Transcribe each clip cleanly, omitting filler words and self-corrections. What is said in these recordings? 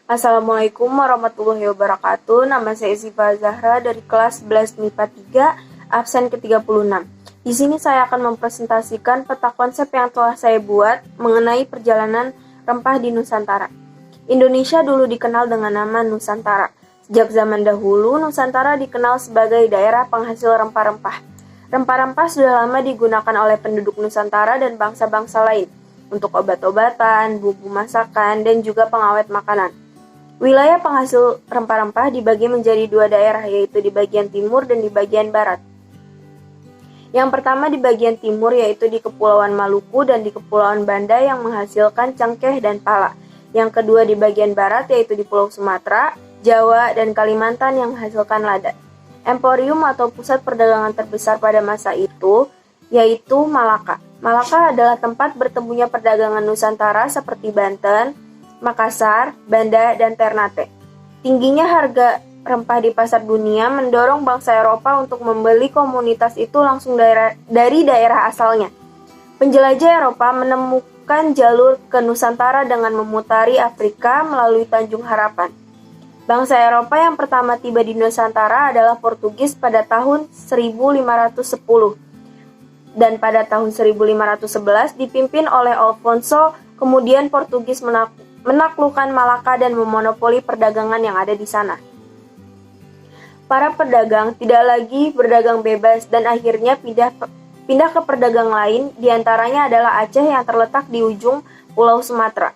Assalamualaikum warahmatullahi wabarakatuh. Nama saya Ziva Zahra dari kelas 11 MIPA 3, absen ke-36. Di sini saya akan mempresentasikan peta konsep yang telah saya buat mengenai perjalanan rempah di Nusantara. Indonesia dulu dikenal dengan nama Nusantara. Sejak zaman dahulu, Nusantara dikenal sebagai daerah penghasil rempah-rempah. Rempah-rempah sudah lama digunakan oleh penduduk Nusantara dan bangsa-bangsa lain untuk obat-obatan, bumbu masakan, dan juga pengawet makanan. Wilayah penghasil rempah-rempah dibagi menjadi dua daerah, yaitu di bagian timur dan di bagian barat. Yang pertama di bagian timur, yaitu di Kepulauan Maluku dan di Kepulauan Banda yang menghasilkan cengkeh dan pala. Yang kedua di bagian barat, yaitu di Pulau Sumatera, Jawa, dan Kalimantan yang menghasilkan lada. Emporium atau pusat perdagangan terbesar pada masa itu, yaitu Malaka. Malaka adalah tempat bertemunya perdagangan Nusantara seperti Banten, Makassar, Banda, dan Ternate. Tingginya harga rempah di pasar dunia mendorong bangsa Eropa untuk membeli komoditas itu langsung dari daerah asalnya. Penjelajah Eropa menemukan jalur ke Nusantara dengan memutari Afrika melalui Tanjung Harapan. Bangsa Eropa yang pertama tiba di Nusantara adalah Portugis pada tahun 1510 dan pada tahun 1511 dipimpin oleh Alfonso. Kemudian Portugis menaklukkan Malaka dan memonopoli perdagangan yang ada di sana. Para pedagang tidak lagi berdagang bebas dan akhirnya pindah ke pedagang lain, diantaranya adalah Aceh yang terletak di ujung Pulau Sumatera.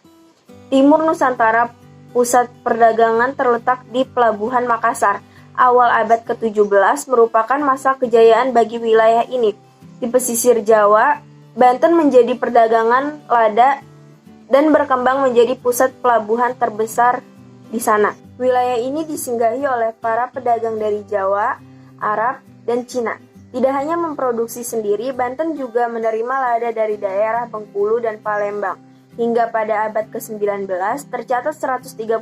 Timur Nusantara, pusat perdagangan terletak di Pelabuhan Makassar. Awal abad ke-17 merupakan masa kejayaan bagi wilayah ini. Di pesisir Jawa, Banten menjadi perdagangan lada dan berkembang menjadi pusat pelabuhan terbesar di sana. Wilayah ini disinggahi oleh para pedagang dari Jawa, Arab, dan Cina. Tidak hanya memproduksi sendiri, Banten juga menerima lada dari daerah Bengkulu dan Palembang. Hingga pada abad ke-19, tercatat 135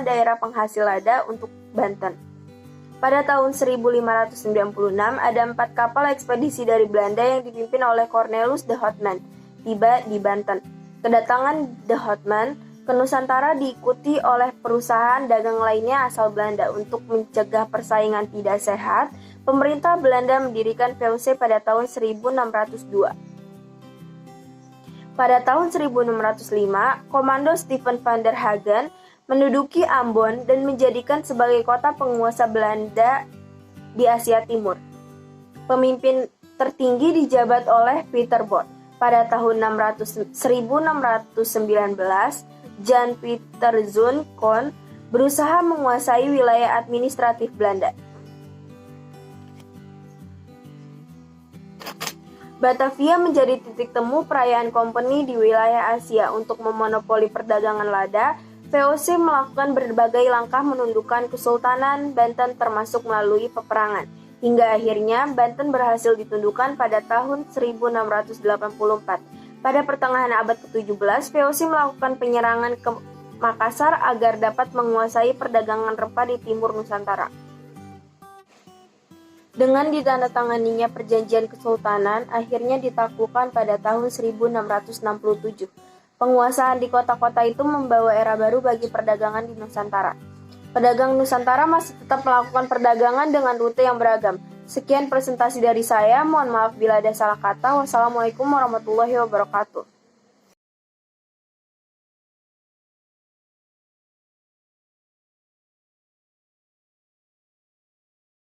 daerah penghasil lada untuk Banten. Pada tahun 1596, ada 4 kapal ekspedisi dari Belanda yang dipimpin oleh Cornelis de Houtman tiba di Banten. Kedatangan de Houtman ke Nusantara diikuti oleh perusahaan dagang lainnya asal Belanda. Untuk mencegah persaingan tidak sehat, pemerintah Belanda mendirikan VOC pada tahun 1602. Pada tahun 1605, Komando Stephen van der Hagen menduduki Ambon dan menjadikan sebagai kota penguasa Belanda di Asia Timur. Pemimpin tertinggi dijabat oleh Peter Both. Pada tahun 1619, Jan Pieter Zoon Koon berusaha menguasai wilayah administratif Belanda. Batavia menjadi titik temu perayaan kompeni di wilayah Asia. Untuk memonopoli perdagangan lada, VOC melakukan berbagai langkah menundukkan Kesultanan Banten termasuk melalui peperangan. Hingga akhirnya Banten berhasil ditundukkan pada tahun 1684. Pada pertengahan abad ke-17, VOC melakukan penyerangan ke Makassar agar dapat menguasai perdagangan rempah di timur Nusantara. Dengan ditandatanganinya perjanjian kesultanan, akhirnya ditaklukkan pada tahun 1667. Penguasaan di kota-kota itu membawa era baru bagi perdagangan di Nusantara. Pedagang Nusantara masih tetap melakukan perdagangan dengan rute yang beragam. Sekian presentasi dari saya, mohon maaf bila ada salah kata. Wassalamualaikum warahmatullahi wabarakatuh.